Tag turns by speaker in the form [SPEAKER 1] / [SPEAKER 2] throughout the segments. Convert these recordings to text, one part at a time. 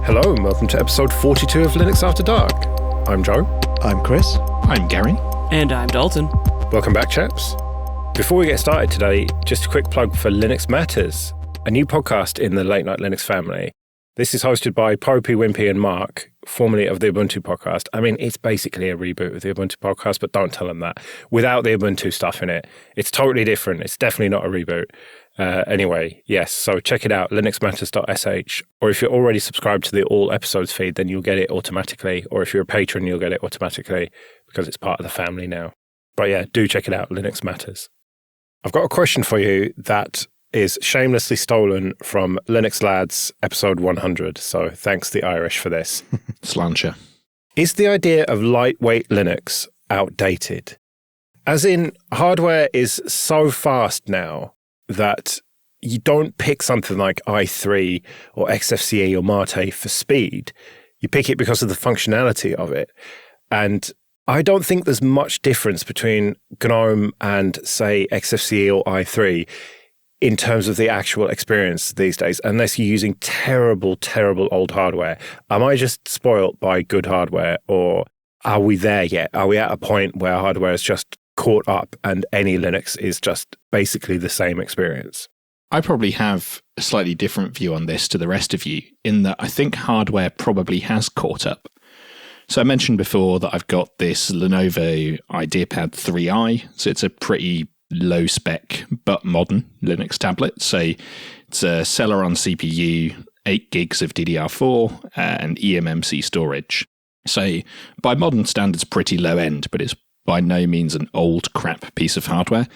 [SPEAKER 1] Hello and welcome to episode 42 of Linux After Dark. I'm Joe.
[SPEAKER 2] I'm Chris.
[SPEAKER 3] I'm Gary.
[SPEAKER 4] And I'm Dalton.
[SPEAKER 1] Welcome back, chaps. Before we get started today, just a quick plug for Linux Matters, a new podcast in the Late Night Linux family. This is hosted by Popey, Wimpy and Mark, formerly of the Ubuntu podcast. I mean, it's basically a reboot of the Ubuntu podcast, but don't tell them that. Without the Ubuntu stuff in it. It's totally different. It's definitely not a reboot. Anyway, yes, so check it out, linuxmatters.sh, or if you're already subscribed to the all episodes feed, then you'll get it automatically, or if you're a patron, you'll get it automatically, because it's part of the family now. But yeah, do check it out, Linux Matters. I've got a question for you that is shamelessly stolen from Linux Lads episode 100, so thanks the Irish for this.
[SPEAKER 3] Slancher.
[SPEAKER 1] Is the idea of lightweight Linux outdated? As in, hardware is so fast now that you don't pick something like i3 or XFCE or Mate for speed. You pick it because of the functionality of it. And I don't think there's much difference between GNOME and, say, XFCE or i3 in terms of the actual experience these days, unless you're using terrible, terrible old hardware. Am I just spoilt by good hardware, or are we there yet? Are we at a point where hardware is just caught up and any Linux is just basically the same experience?
[SPEAKER 3] I probably have a slightly different view on this to the rest of you, in that I think hardware probably has caught up. So I mentioned before that I've got this Lenovo IdeaPad 3i, so it's a pretty low spec but modern Linux tablet. So it's a Celeron CPU, 8 gigs of DDR4 and eMMC storage. So by modern standards, pretty low end, but it's by no means an old crap piece of hardware.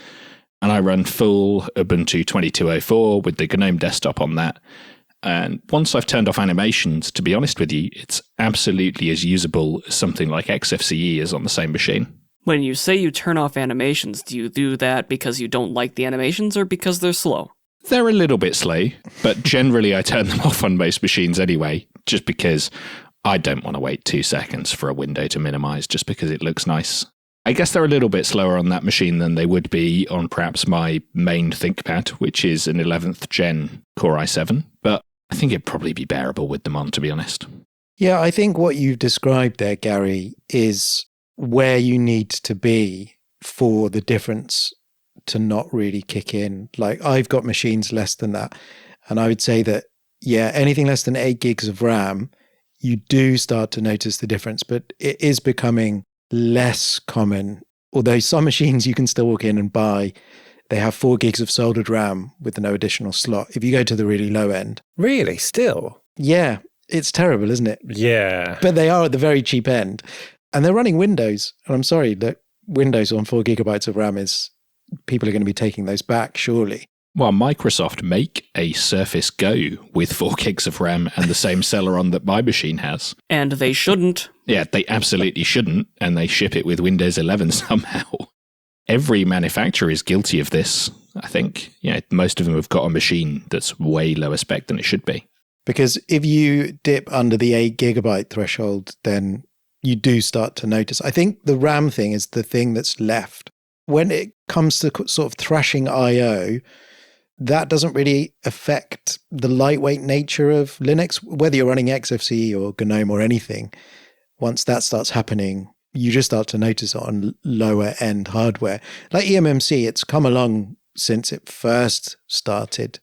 [SPEAKER 3] And I run full Ubuntu 22.04 with the GNOME desktop on that. And once I've turned off animations, to be honest with you, it's absolutely as usable as something like XFCE is on the same machine.
[SPEAKER 4] When you say you turn off animations, do you do that because you don't like the animations or because they're slow?
[SPEAKER 3] They're a little bit slow, but generally I turn them off on most machines anyway, just because I don't want to wait 2 seconds for a window to minimize just because it looks nice. I guess they're a little bit slower on that machine than they would be on perhaps my main ThinkPad, which is an 11th gen Core i7, but I think it'd probably be bearable with them on, to be honest.
[SPEAKER 2] Yeah, I think what you've described there, Gary, is where you need to be for the difference to not really kick in. Like, I've got machines less than that, and I would say that, yeah, anything less than 8 gigs of RAM, you do start to notice the difference, but it is becoming less common. Although some machines you can still walk in and buy, they have 4 gigs of soldered RAM with no additional slot. If you go to the really low end.
[SPEAKER 1] Really? Still?
[SPEAKER 2] Yeah, it's terrible, isn't it?
[SPEAKER 1] Yeah.
[SPEAKER 2] But they are at the very cheap end. And they're running Windows. And I'm sorry, that Windows on 4 gigabytes of RAM is, people are going to be taking those back, surely.
[SPEAKER 3] Well, Microsoft make a Surface Go with 4 gigs of RAM and the same Celeron that my machine has.
[SPEAKER 4] And they shouldn't.
[SPEAKER 3] Yeah, they absolutely shouldn't, and they ship it with Windows 11 somehow. Every manufacturer is guilty of this, I think. Yeah, most of them have got a machine that's way lower spec than it should be.
[SPEAKER 2] Because if you dip under the 8 gigabyte threshold, then you do start to notice. I think the RAM thing is the thing that's left. When it comes to sort of thrashing I/O, that doesn't really affect the lightweight nature of Linux, whether you're running XFCE or GNOME or anything. Once that starts happening, you just start to notice it on lower end hardware. Like eMMC, it's come along since it first started.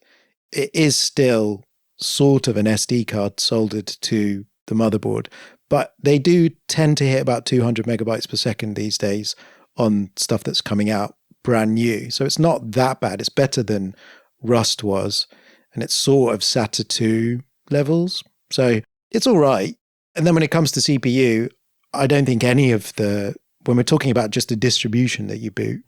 [SPEAKER 2] It is still sort of an SD card soldered to the motherboard, but they do tend to hit about 200 megabytes per second these days on stuff that's coming out brand new. So it's not that bad. It's better than Rust was, and it's sort of SATA 2 levels. So it's all right. And then when it comes to CPU, I don't think any of the, when we're talking about just a distribution that you boot,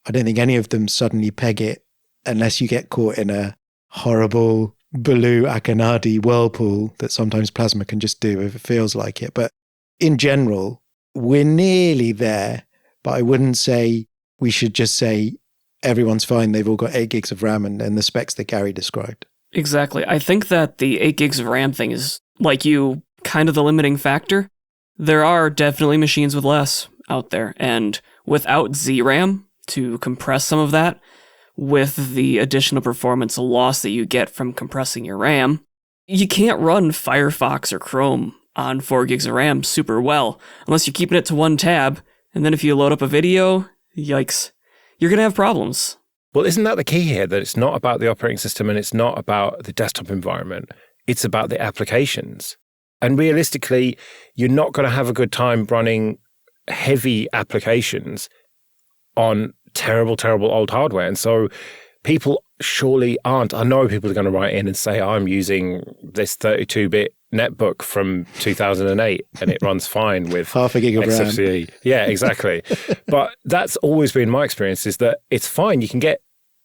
[SPEAKER 2] I don't think any of them suddenly peg it unless you get caught in a horrible Baloo Akinadi whirlpool that sometimes Plasma can just do if it feels like it. But in general, we're nearly there, but I wouldn't say we should just say everyone's fine, they've all got 8 gigs of RAM and the specs that Gary described.
[SPEAKER 4] Exactly. I think that the 8 gigs of RAM thing is, like you, kind of the limiting factor. There are definitely machines with less out there, and without ZRAM to compress some of that, with the additional performance loss that you get from compressing your RAM, you can't run Firefox or Chrome on 4 gigs of RAM super well unless you're keeping it to one tab. And then if you load up a video, yikes, you're going to have problems.
[SPEAKER 1] Well, isn't that the key here, that it's not about the operating system and it's not about the desktop environment? It's about the applications. And realistically, you're not going to have a good time running heavy applications on terrible, terrible old hardware. And so people surely aren't. I know people are going to write in and say, I'm using this 32-bit netbook from 2008 and it runs fine with
[SPEAKER 2] half a gig of
[SPEAKER 1] XFCE.
[SPEAKER 2] RAM.
[SPEAKER 1] Yeah, exactly. But that's always been my experience, is that it's fine. You can get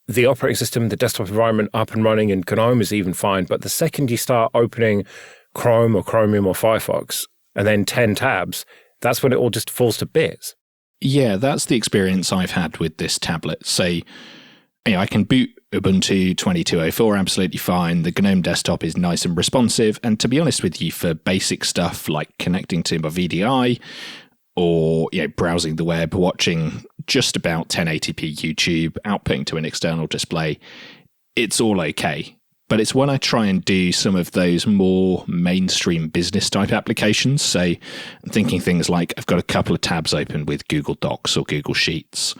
[SPEAKER 1] the operating system, the desktop environment up and running, and GNOME is even fine. But the second you start opening Chrome or Chromium or Firefox and then 10 tabs, that's when it all just falls to bits.
[SPEAKER 3] Yeah, that's the experience I've had with this tablet. Say, I can boot Ubuntu 22.04 absolutely fine. The GNOME desktop is nice and responsive. And to be honest with you, for basic stuff like connecting to my VDI or browsing the web, watching just about 1080p YouTube, outputting to an external display, it's all okay. But it's when I try and do some of those more mainstream business type applications. So I'm thinking things like I've got a couple of tabs open with Google Docs or Google Sheets,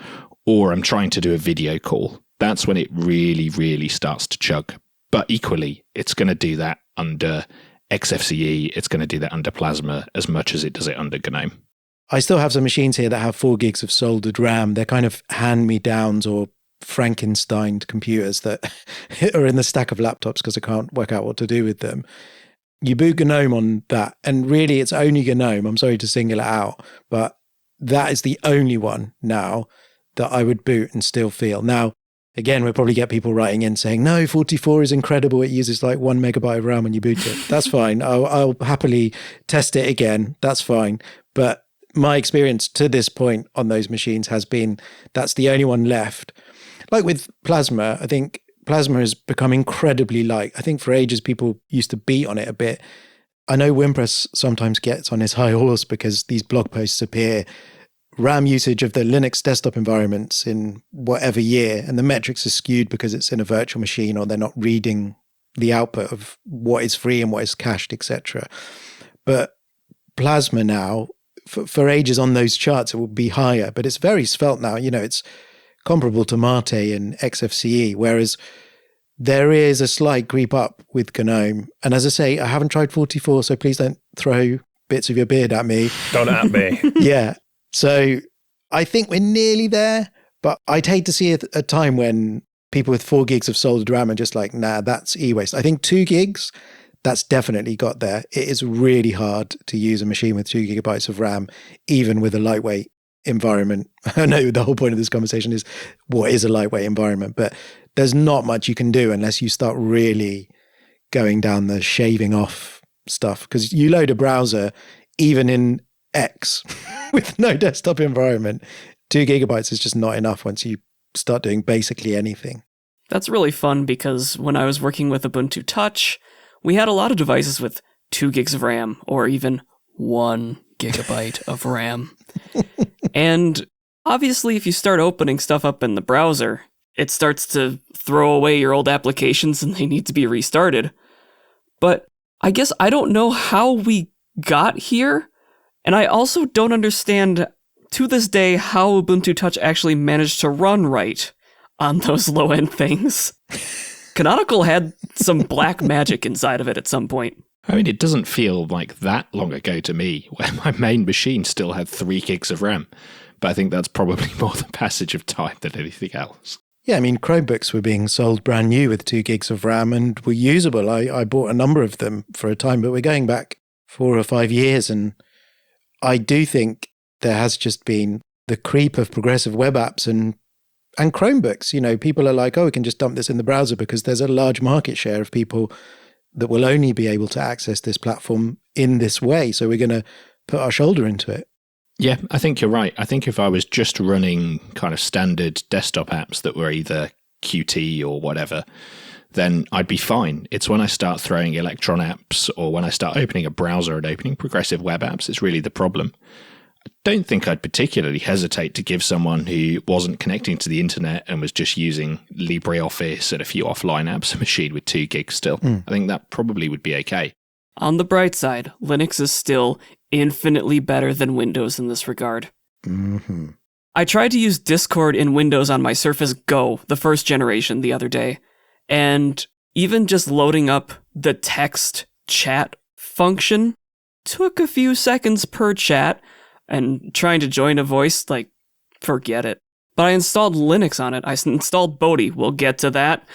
[SPEAKER 3] or I'm trying to do a video call. That's when it really, really starts to chug. But equally, it's going to do that under XFCE. It's going to do that under Plasma as much as it does it under GNOME.
[SPEAKER 2] I still have some machines here that have 4 gigs of soldered RAM. They're kind of hand-me-downs or Frankenstein computers that are in the stack of laptops because I can't work out what to do with them. You boot GNOME on that, and really it's only GNOME. I'm sorry to single it out, but that is the only one now that I would boot and still feel. Now, again, we'll probably get people writing in saying, no, 44 is incredible. It uses like 1 megabyte of RAM when you boot it. That's fine. I'll happily test it again. That's fine. But my experience to this point on those machines has been that's the only one left. Like with Plasma, I think Plasma has become incredibly light. I think for ages people used to beat on it a bit. I know Wimpress sometimes gets on his high horse because these blog posts appear RAM usage of the Linux desktop environments in whatever year, and the metrics are skewed because it's in a virtual machine or they're not reading the output of what is free and what is cached, etc. But Plasma now, for ages on those charts, it will be higher, but it's very svelte now. It's comparable to Mate and XFCE, whereas there is a slight creep up with GNOME. And as I say, I haven't tried 44, so please don't throw bits of your beard at me.
[SPEAKER 1] Don't at me.
[SPEAKER 2] Yeah. So I think we're nearly there, but I'd hate to see a time when people with 4 gigs of soldered RAM are just like, nah, that's e-waste. I think 2 gigs, that's definitely got there. It is really hard to use a machine with 2 gigabytes of RAM, even with a lightweight environment. I know the whole point of this conversation is what is a lightweight environment, but there's not much you can do unless you start really going down the shaving off stuff. Because you load a browser, even in X, with no desktop environment, 2 gigabytes is just not enough once you start doing basically anything.
[SPEAKER 4] That's really fun because when I was working with Ubuntu Touch, we had a lot of devices with 2 gigs of RAM or even 1 gigabyte of RAM. And obviously, if you start opening stuff up in the browser, it starts to throw away your old applications and they need to be restarted. But I guess I don't know how we got here. And I also don't understand to this day how Ubuntu Touch actually managed to run right on those low-end things. Canonical had some black magic inside of it at some point.
[SPEAKER 3] I mean, it doesn't feel like that long ago to me, where my main machine still had 3 gigs of RAM. But I think that's probably more the passage of time than anything else.
[SPEAKER 2] Yeah, I mean, Chromebooks were being sold brand new with 2 gigs of RAM and were usable. I bought a number of them for a time, but we're going back 4 or 5 years. And I do think there has just been the creep of progressive web apps and Chromebooks. People are like, oh, we can just dump this in the browser because there's a large market share of people that will only be able to access this platform in this way. So we're going to put our shoulder into it.
[SPEAKER 3] Yeah, I think you're right. I think if I was just running kind of standard desktop apps that were either Qt or whatever, then I'd be fine. It's when I start throwing Electron apps or when I start opening a browser and opening progressive web apps, it's really the problem. I don't think I'd particularly hesitate to give someone who wasn't connecting to the internet and was just using LibreOffice and a few offline apps a machine with 2 gigs still. I think that probably would be okay.
[SPEAKER 4] On the bright side, Linux is still infinitely better than Windows in this regard.
[SPEAKER 2] Mm-hmm.
[SPEAKER 4] I tried to use Discord in Windows on my Surface Go, the first generation, the other day, and even just loading up the text chat function took a few seconds per chat, and trying to join a voice, forget it. But I installed Linux on it. I installed Bodhi. We'll get to that.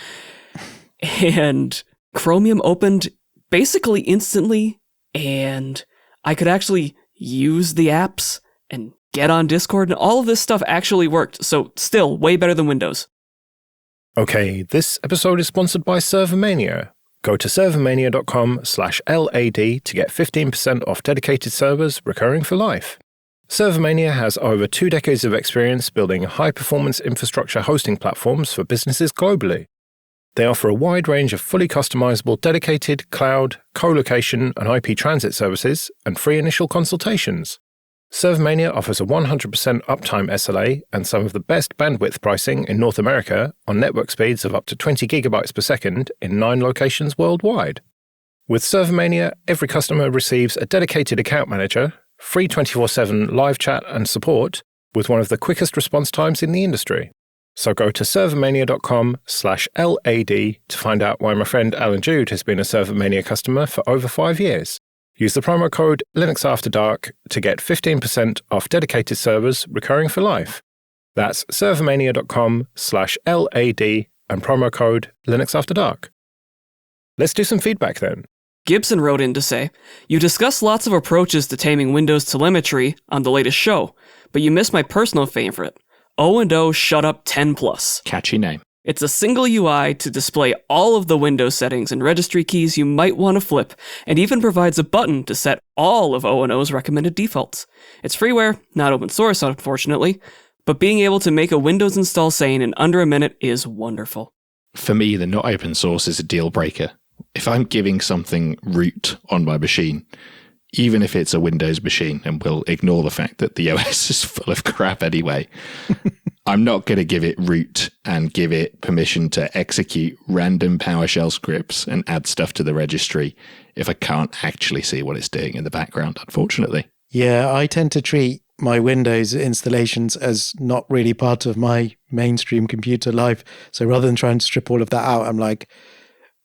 [SPEAKER 4] And Chromium opened basically instantly, and I could actually use the apps and get on Discord, and all of this stuff actually worked. So still, way better than Windows.
[SPEAKER 1] Okay, this episode is sponsored by ServerMania. Go to servermania.com/LAD to get 15% off dedicated servers recurring for life. ServerMania has over 2 decades of experience building high-performance infrastructure hosting platforms for businesses globally. They offer a wide range of fully customizable dedicated cloud, co-location, and IP transit services and free initial consultations. ServerMania offers a 100% uptime SLA and some of the best bandwidth pricing in North America on network speeds of up to 20 gigabytes per second in 9 locations worldwide. With ServerMania, every customer receives a dedicated account manager, free 24/7 live chat and support, with one of the quickest response times in the industry. So go to servermania.com/LAD to find out why my friend Alan Jude has been a ServerMania customer for over 5 years. Use the promo code LinuxAfterDark to get 15% off dedicated servers recurring for life. That's servermania.com/LAD and promo code LinuxAfterDark. Let's do some feedback then.
[SPEAKER 4] Gibson wrote in to say, "You discussed lots of approaches to taming Windows telemetry on the latest show, but you missed my personal favorite, O&O Shut Up 10+.
[SPEAKER 3] Catchy name.
[SPEAKER 4] It's a single UI to display all of the Windows settings and registry keys you might want to flip, and even provides a button to set all of O&O's recommended defaults. It's freeware, not open source unfortunately, but being able to make a Windows install sane in under a minute is wonderful."
[SPEAKER 3] For me, the not open source is a deal breaker. If I'm giving something root on my machine, even if it's a Windows machine, and we'll ignore the fact that the OS is full of crap anyway, I'm not going to give it root and give it permission to execute random PowerShell scripts and add stuff to the registry if I can't actually see what it's doing in the background, unfortunately.
[SPEAKER 2] Yeah, I tend to treat my Windows installations as not really part of my mainstream computer life. So rather than trying to strip all of that out, I'm like,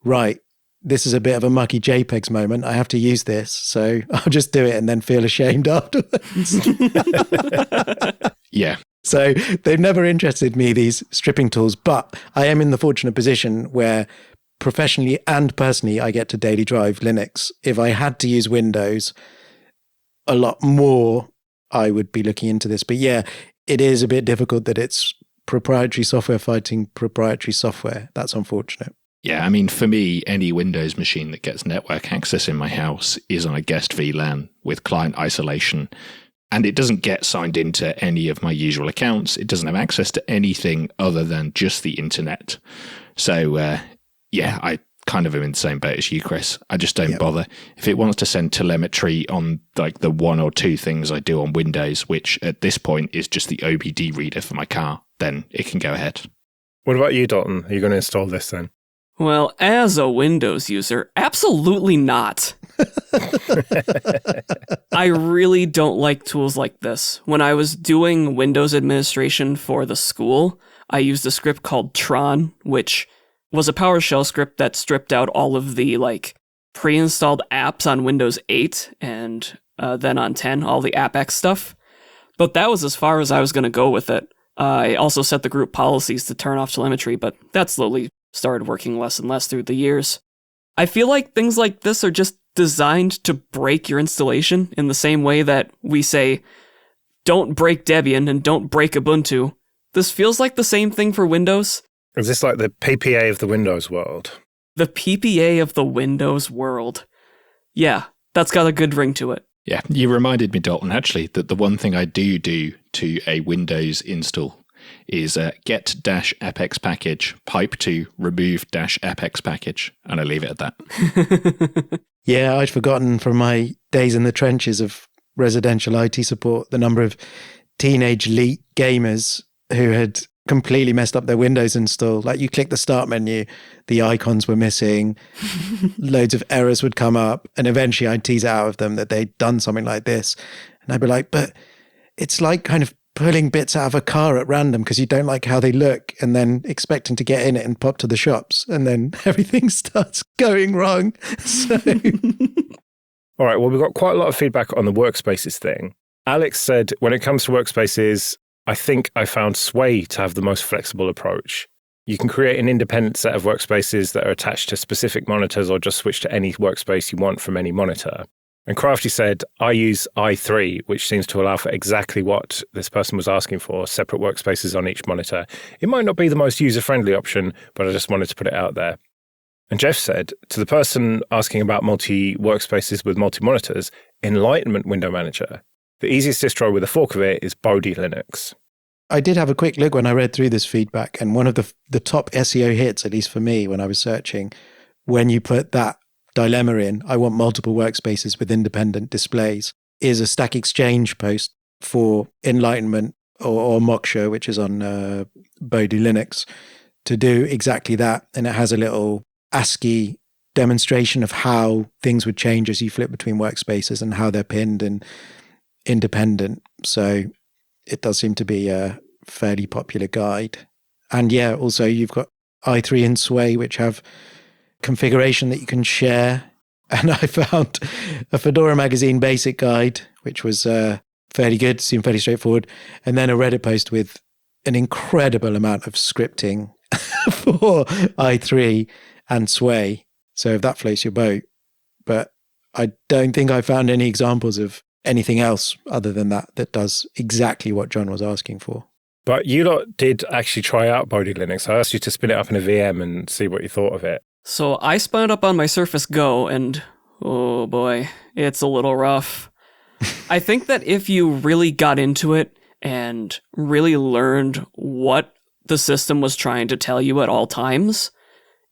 [SPEAKER 2] right, this is a bit of a mucky JPEGs moment. I have to use this. So I'll just do it and then feel ashamed afterwards.
[SPEAKER 3] Yeah.
[SPEAKER 2] So they've never interested me, these stripping tools, but I am in the fortunate position where professionally and personally, I get to daily drive Linux. If I had to use Windows a lot more, I would be looking into this. But yeah, it is a bit difficult that it's proprietary software fighting proprietary software. That's unfortunate.
[SPEAKER 3] Yeah, I mean, for me, any Windows machine that gets network access in my house is on a guest VLAN with client isolation, and it doesn't get signed into any of my usual accounts. It doesn't have access to anything other than just the internet. So, yeah, I kind of am in the same boat as you, Chris. I just don't bother. If it wants to send telemetry on like the 1 or 2 things I do on Windows, which at this point is just the OBD reader for my car, then it can go ahead.
[SPEAKER 1] What about you, Dalton? Are you going to install this then?
[SPEAKER 4] Well, as a Windows user, absolutely not. I really don't like tools like this. When I was doing Windows administration for the school, I used a script called Tron, which was a PowerShell script that stripped out all of the pre-installed apps on Windows 8 and then on 10, all the AppX stuff. But that was as far as I was going to go with it. I also set the group policies to turn off telemetry, but that slowly started working less and less through the years. I feel like things like this are just designed to break your installation in the same way that we say, don't break Debian and don't break Ubuntu. This feels like the same thing for Windows.
[SPEAKER 1] Is this like the PPA of the Windows world?
[SPEAKER 4] The PPA of the Windows world. Yeah, that's got a good ring to it.
[SPEAKER 3] Yeah, you reminded me, Dalton, actually, that the one thing I do to a Windows install is get-apex package pipe to remove-apex package, and I leave it at that.
[SPEAKER 2] Yeah, I'd forgotten from my days in the trenches of residential IT support, the number of teenage elite gamers who had completely messed up their Windows install. Like you click the start menu, the icons were missing, loads of errors would come up, and eventually I'd tease out of them that they'd done something like this. And I'd be like, but it's like kind of pulling bits out of a car at random because you don't like how they look, and then expecting to get in it and pop to the shops, and then everything starts going wrong. So
[SPEAKER 1] all right, well, we've got quite a lot of feedback on the workspaces thing. Alex said, when it comes to workspaces, I think I found Sway to have the most flexible approach. You can create an independent set of workspaces that are attached to specific monitors or just switch to any workspace you want from any monitor. And Crafty said, I use i3, which seems to allow for exactly what this person was asking for, separate workspaces on each monitor. It might not be the most user-friendly option, but I just wanted to put it out there. And Jeff said, to the person asking about multi-workspaces with multi-monitors, Enlightenment Window Manager. The easiest distro with a fork of it is Bodhi Linux.
[SPEAKER 2] I did have a quick look when I read through this feedback, and one of the top SEO hits, at least for me when I was searching, when you put that dilemma in, I want multiple workspaces with independent displays, is a Stack Exchange post for Enlightenment or Moksha, which is on Bodhi Linux, to do exactly that. And it has a little ASCII demonstration of how things would change as you flip between workspaces and how they're pinned and independent. So it does seem to be a fairly popular guide. And yeah, also you've got i3 and Sway, which have configuration that you can share. And I found a Fedora Magazine basic guide, which was fairly good, seemed fairly straightforward. And then a Reddit post with an incredible amount of scripting for i3 and Sway. So if that floats your boat. But I don't think I found any examples of anything else other than that does exactly what John was asking for.
[SPEAKER 1] But you lot did actually try out Bodhi Linux. I asked you to spin it up in a VM and see what you thought of it.
[SPEAKER 4] So I spun it up on my Surface Go, and oh boy, it's a little rough. I think that if you really got into it and really learned what the system was trying to tell you at all times,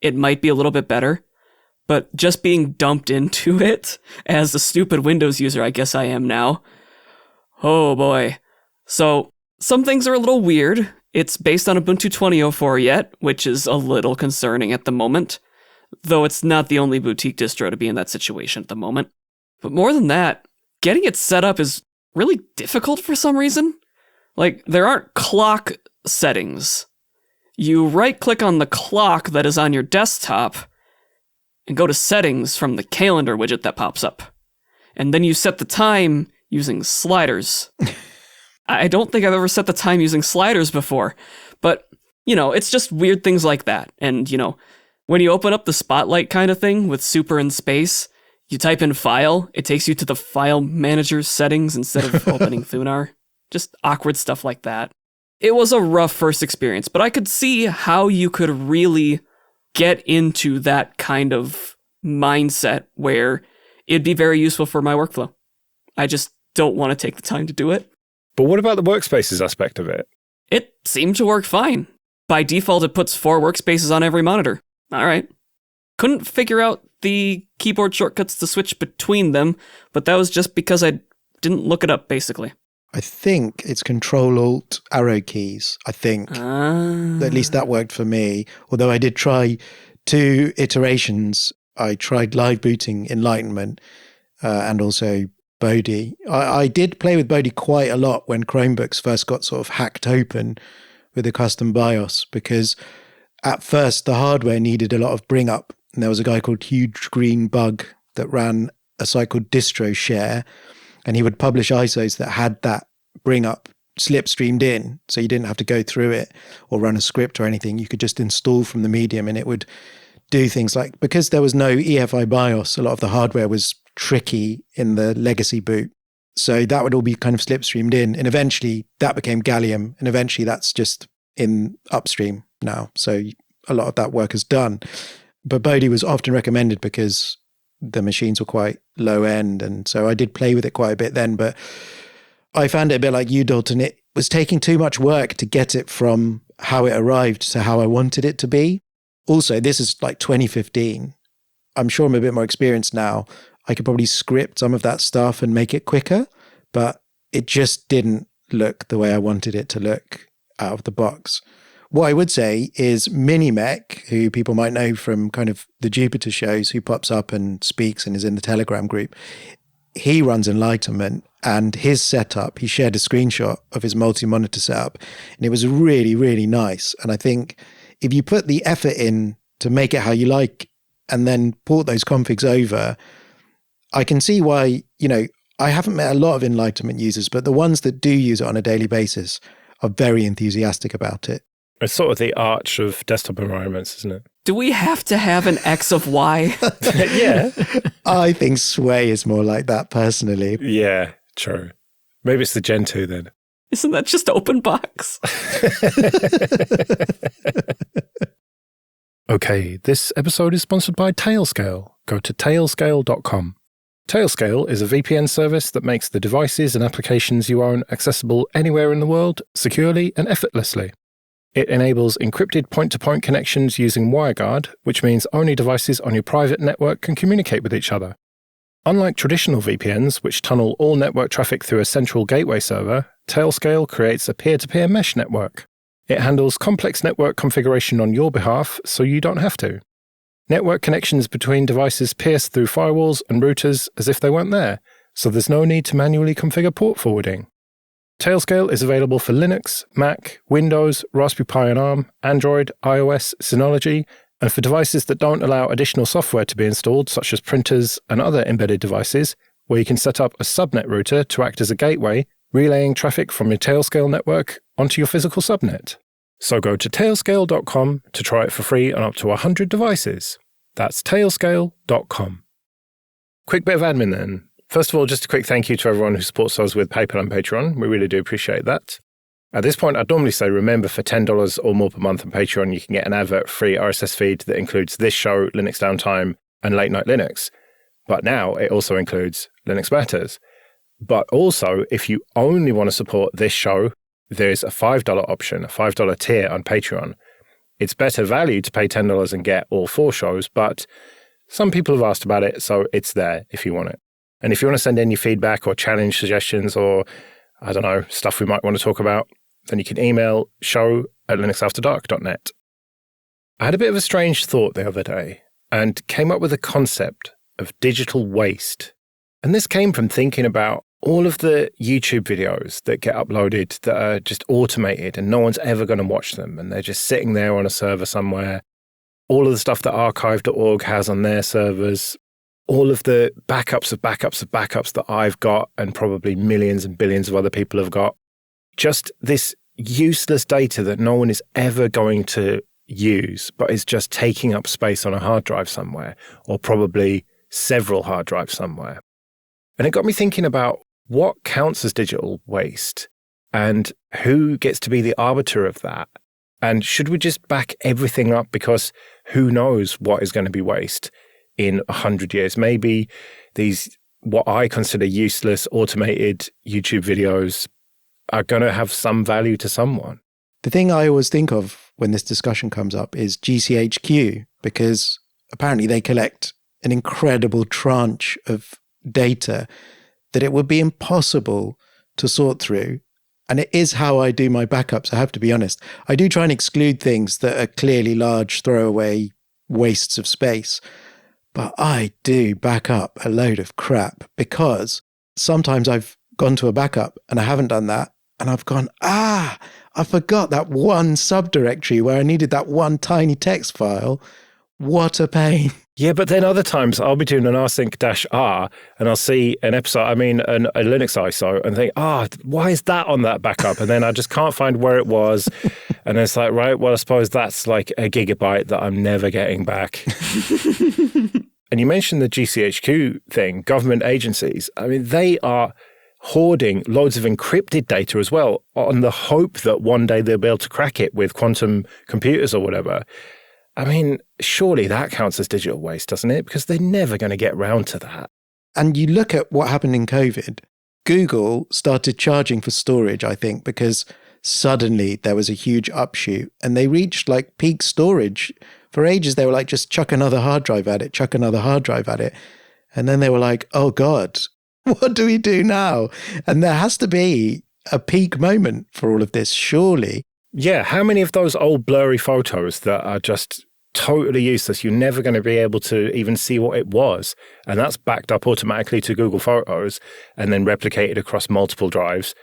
[SPEAKER 4] it might be a little bit better. But just being dumped into it as a stupid Windows user, I guess I am now. Oh boy. So some things are a little weird. It's based on Ubuntu 20.04 yet, which is a little concerning at the moment. Though it's not the only boutique distro to be in that situation at the moment. But more than that, getting it set up is really difficult for some reason. Like, there aren't clock settings. You right-click on the clock that is on your desktop and go to settings from the calendar widget that pops up. And then you set the time using sliders. I don't think I've ever set the time using sliders before, but, it's just weird things like that. And, when you open up the Spotlight kind of thing with super in space, you type in file, it takes you to the file manager's settings instead of opening Thunar. Just awkward stuff like that. It was a rough first experience, but I could see how you could really get into that kind of mindset where it'd be very useful for my workflow. I just don't want to take the time to do it.
[SPEAKER 1] But what about the workspaces aspect of it?
[SPEAKER 4] It seemed to work fine. By default, it puts 4 workspaces on every monitor. All right. Couldn't figure out the keyboard shortcuts to switch between them, but that was just because I didn't look it up, basically.
[SPEAKER 2] I think it's Control-Alt-Arrow keys, I think. At least that worked for me. Although I did try 2 iterations. I tried live booting Enlightenment and also Bodhi. I did play with Bodhi quite a lot when Chromebooks first got sort of hacked open with a custom BIOS, because at first the hardware needed a lot of bring up. And there was a guy called Huge Green Bug that ran a site called DistroShare, and he would publish ISOs that had that bring up slipstreamed in, so you didn't have to go through it or run a script or anything. You could just install from the medium, and it would do things like, because there was no EFI BIOS, a lot of the hardware was tricky in the legacy boot. So that would all be kind of slipstreamed in. And eventually that became Gallium, and eventually that's just in upstream now. So a lot of that work is done. But Bodhi was often recommended because the machines were quite low end. And so I did play with it quite a bit then, but I found it a bit like you, Dalton. It was taking too much work to get it from how it arrived to how I wanted it to be. Also, this is like 2015. I'm sure I'm a bit more experienced now. I could probably script some of that stuff and make it quicker. but it just didn't look the way I wanted it to look out of the box. What I would say is Minimech, who people might know from kind of the Jupiter shows, who pops up and speaks and is in the Telegram group, he runs Enlightenment, and his setup, he shared a screenshot of his multi-monitor setup, and it was really, really nice. And I think if you put the effort in to make it how you like and then port those configs over, I can see why, I haven't met a lot of Enlightenment users, but the ones that do use it on a daily basis are very enthusiastic about it.
[SPEAKER 1] It's sort of the arch of desktop environments, isn't it?
[SPEAKER 4] Do we have to have an X of Y?
[SPEAKER 1] Yeah.
[SPEAKER 2] I think Sway is more like that personally.
[SPEAKER 1] Yeah, true. Maybe it's the Gen 2 then.
[SPEAKER 4] Isn't that just open box?
[SPEAKER 1] Okay, this episode is sponsored by Tailscale. Go to tailscale.com. Tailscale is a VPN service that makes the devices and applications you own accessible anywhere in the world, securely and effortlessly. It enables encrypted point-to-point connections using WireGuard, which means only devices on your private network can communicate with each other. Unlike traditional VPNs, which tunnel all network traffic through a central gateway server, Tailscale creates a peer-to-peer mesh network. It handles complex network configuration on your behalf, so you don't have to. Network connections between devices pierce through firewalls and routers as if they weren't there, so there's no need to manually configure port forwarding. Tailscale is available for Linux, Mac, Windows, Raspberry Pi and ARM, Android, iOS, Synology, and for devices that don't allow additional software to be installed, such as printers and other embedded devices, where you can set up a subnet router to act as a gateway, relaying traffic from your Tailscale network onto your physical subnet. So go to tailscale.com to try it for free on up to 100 devices. That's tailscale.com. Quick bit of admin then. First of all, just a quick thank you to everyone who supports us with PayPal and Patreon. We really do appreciate that. At this point, I'd normally say, remember, for $10 or more per month on Patreon, you can get an advert-free RSS feed that includes this show, Linux Downtime, and Late Night Linux. But now it also includes Linux Matters. But also, if you only want to support this show, there's a $5 option, a $5 tier on Patreon. It's better value to pay $10 and get all 4 shows, but some people have asked about it, so it's there if you want it. And if you want to send any feedback or challenge suggestions or, I don't know, stuff we might want to talk about, then you can email show@linuxafterdark.net. I had a bit of a strange thought the other day and came up with a concept of digital waste. And this came from thinking about all of the YouTube videos that get uploaded that are just automated and no one's ever going to watch them. And they're just sitting there on a server somewhere. All of the stuff that archive.org has on their servers. All of the backups of backups of backups that I've got and probably millions and billions of other people have got. Just this useless data that no one is ever going to use, but is just taking up space on a hard drive somewhere, or probably several hard drives somewhere. And it got me thinking about what counts as digital waste and who gets to be the arbiter of that. And should we just back everything up because who knows what is going to be waste in 100 years? Maybe these, what I consider useless automated YouTube videos are going to have some value to someone.
[SPEAKER 2] The thing I always think of when this discussion comes up is GCHQ, because apparently they collect an incredible tranche of data that it would be impossible to sort through. And it is how I do my backups, I have to be honest. I do try and exclude things that are clearly large throwaway wastes of space. But I do back up a load of crap because sometimes I've gone to a backup and I haven't done that. And I've gone, I forgot that one subdirectory where I needed that one tiny text file. What a pain.
[SPEAKER 1] Yeah, but then other times I'll be doing an rsync-r and I'll see an episode, a Linux ISO, and think, why is that on that backup? And then I just can't find where it was. And it's like, right, well, I suppose that's like a gigabyte that I'm never getting back. And you mentioned the GCHQ thing, government agencies. I mean, they are hoarding loads of encrypted data as well on the hope that one day they'll be able to crack it with quantum computers or whatever. I mean, surely that counts as digital waste, doesn't it? Because they're never going to get round to that.
[SPEAKER 2] And you look at what happened in COVID. Google started charging for storage, I think, because suddenly there was a huge upshoot and they reached like peak storage. For ages, they were like, just chuck another hard drive at it, chuck another hard drive at it. And then they were like, oh God, What do we do now? And there has to be a peak moment for all of this, surely.
[SPEAKER 1] Yeah, how many of those old blurry photos that are just totally useless, you're never going to be able to even see what it was, and that's backed up automatically to Google Photos and then replicated across multiple drives.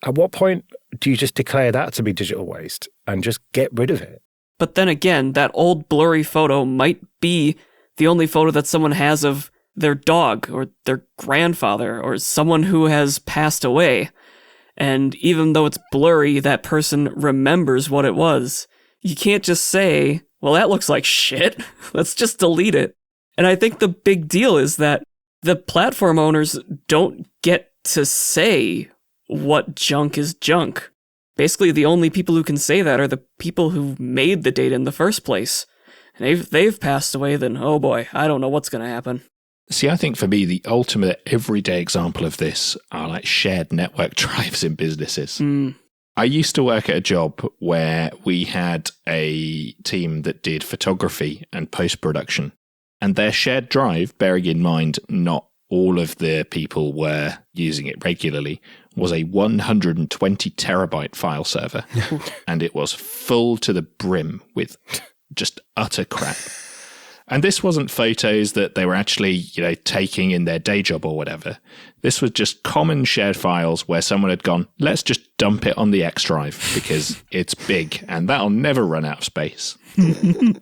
[SPEAKER 1] At what point do you just declare that to be digital waste and just get rid of it?
[SPEAKER 4] But then again, that old blurry photo might be the only photo that someone has of their dog or their grandfather or someone who has passed away. And even though it's blurry, that person remembers what it was. You can't just say, well, that looks like shit. Let's just delete it. And I think the big deal is that the platform owners don't get to say what junk is junk. Basically, the only people who can say that are the people who made the data in the first place. And if they've passed away, then oh boy, I don't know what's going to happen.
[SPEAKER 3] See, I think for me, the ultimate everyday example of this are like shared network drives in businesses. I used to work at a job where we had a team that did photography and post-production. And their shared drive, bearing in mind not all of the people were using it regularly, was a 120 terabyte file server. And it was full to the brim with just utter crap. And this wasn't photos that they were actually, taking in their day job or whatever. This was just common shared files where someone had gone, let's just dump it on the X drive because it's big and that'll never run out of space.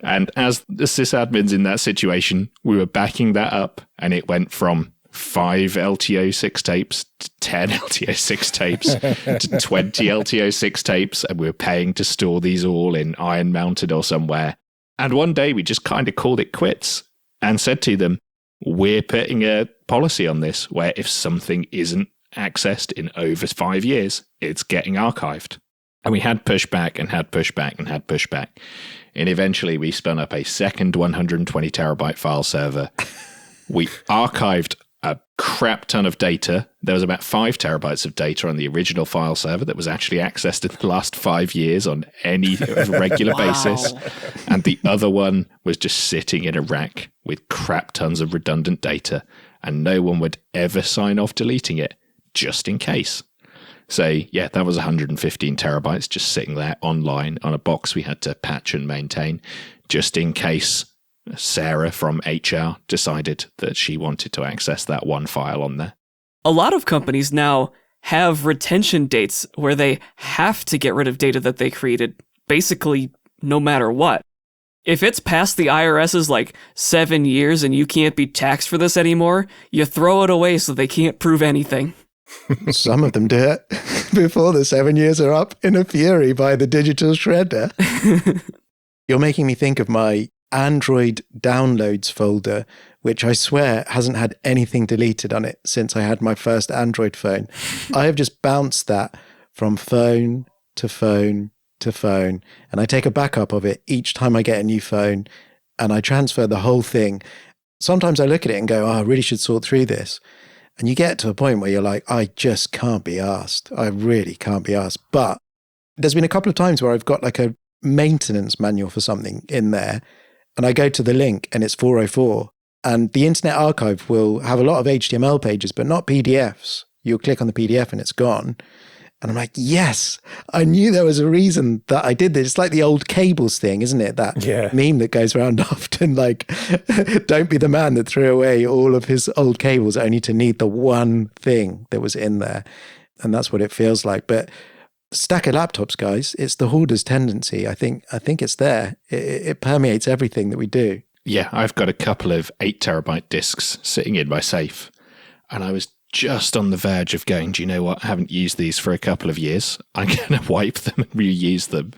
[SPEAKER 3] And as the sysadmins in that situation, we were backing that up and it went from 5 LTO6 tapes to 10 LTO6 tapes to 20 LTO6 tapes. And we were paying to store these all in Iron Mountain or somewhere. And one day we just kind of called it quits and said to them, we're putting a policy on this where if something isn't accessed in over 5 years, it's getting archived. And we had pushback and had pushback and had pushback. And eventually we spun up a second 120 terabyte file server. We archived a crap ton of data. There was about 5 terabytes of data on the original file server that was actually accessed in the last 5 years on any regular basis. And the other one was just sitting in a rack with crap tons of redundant data. And no one would ever sign off deleting it, just in case. So, yeah, that was 115 terabytes just sitting there online on a box we had to patch and maintain, just in case Sarah from HR decided that she wanted to access that one file on there.
[SPEAKER 4] A lot of companies now have retention dates where they have to get rid of data that they created, basically no matter what. If it's past the IRS's 7 years and you can't be taxed for this anymore, you throw it away so they can't prove anything.
[SPEAKER 2] Some of them do it before the 7 years are up in a fury by the digital shredder. You're making me think of my Android downloads folder, which I swear hasn't had anything deleted on it since I had my first Android phone. I have just bounced that from phone to phone to phone, and I take a backup of it each time I get a new phone, and I transfer the whole thing. Sometimes I look at it and go, I really should sort through this. And you get to a point where you're like, I just can't be asked. I really can't be asked. But there's been a couple of times where I've got a maintenance manual for something in there, and I go to the link and it's 404, and the Internet Archive will have a lot of HTML pages, but not PDFs. You'll click on the PDF and it's gone. And I'm like, yes, I knew there was a reason that I did this. It's like the old cables thing, isn't it? That meme that goes around often, don't be the man that threw away all of his old cables only to need the one thing that was in there. And that's what it feels like. But stack of laptops, guys, it's the hoarder's tendency. I think it's there. It permeates everything that we do.
[SPEAKER 3] Yeah, I've got a couple of 8 terabyte disks sitting in my safe, and I was just on the verge of going, do you know what? I haven't used these for a couple of years. I'm going to wipe them and reuse them.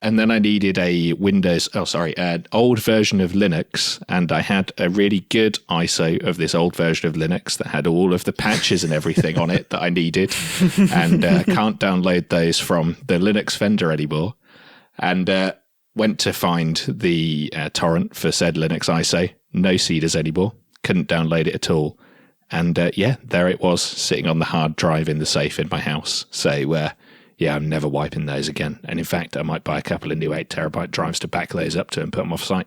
[SPEAKER 3] And then I needed an old version of Linux. And I had a really good ISO of this old version of Linux that had all of the patches and everything on it that I needed. And can't download those from the Linux vendor anymore. And went to find the torrent for said Linux ISO. No seeders anymore. Couldn't download it at all. And there it was, sitting on the hard drive in the safe in my house. So, I'm never wiping those again. And in fact, I might buy a couple of new 8 terabyte drives to back those up to and put them off site.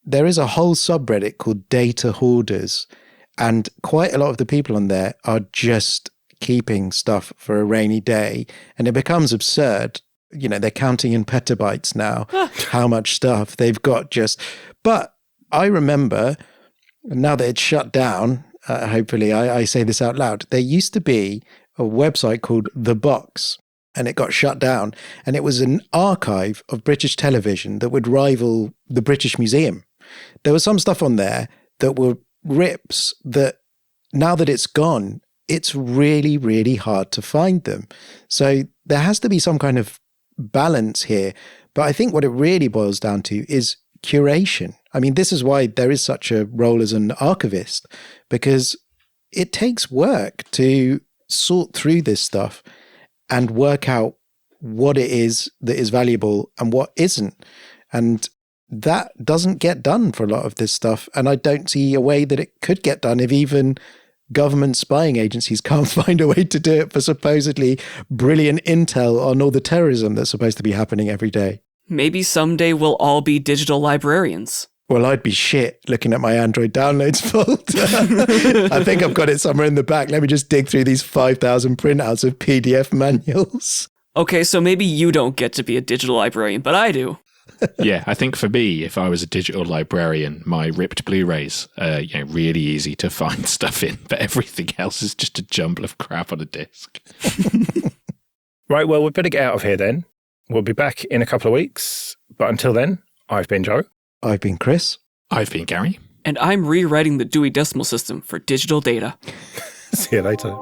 [SPEAKER 2] There is a whole subreddit called Data Hoarders. And quite a lot of the people on there are just keeping stuff for a rainy day. And it becomes absurd. You know, they're counting in petabytes now, how much stuff they've got just. But I remember, now that it's shut down, hopefully I say this out loud, there used to be a website called The Box, and it got shut down. And it was an archive of British television that would rival the British Museum. There was some stuff on there that were rips that, now that it's gone, it's really, really hard to find them. So there has to be some kind of balance here. But I think what it really boils down to is curation. I mean, this is why there is such a role as an archivist, because it takes work to sort through this stuff and work out what it is that is valuable and what isn't. And that doesn't get done for a lot of this stuff. And I don't see a way that it could get done if even government spying agencies can't find a way to do it for supposedly brilliant intel on all the terrorism that's supposed to be happening every day.
[SPEAKER 4] Maybe someday we'll all be digital librarians.
[SPEAKER 2] Well, I'd be shit looking at my Android downloads folder. I think I've got it somewhere in the back. Let me just dig through these 5,000 printouts of PDF manuals.
[SPEAKER 4] Okay, so maybe you don't get to be a digital librarian, but I do.
[SPEAKER 3] Yeah, I think for me, if I was a digital librarian, my ripped Blu-rays are really easy to find stuff in, but everything else is just a jumble of crap on a disc.
[SPEAKER 1] Right, well, we better get out of here then. We'll be back in a couple of weeks. But until then, I've been Joe.
[SPEAKER 2] I've been Chris.
[SPEAKER 3] I've been Gary.
[SPEAKER 4] And I'm rewriting the Dewey Decimal System for digital data.
[SPEAKER 1] See you later.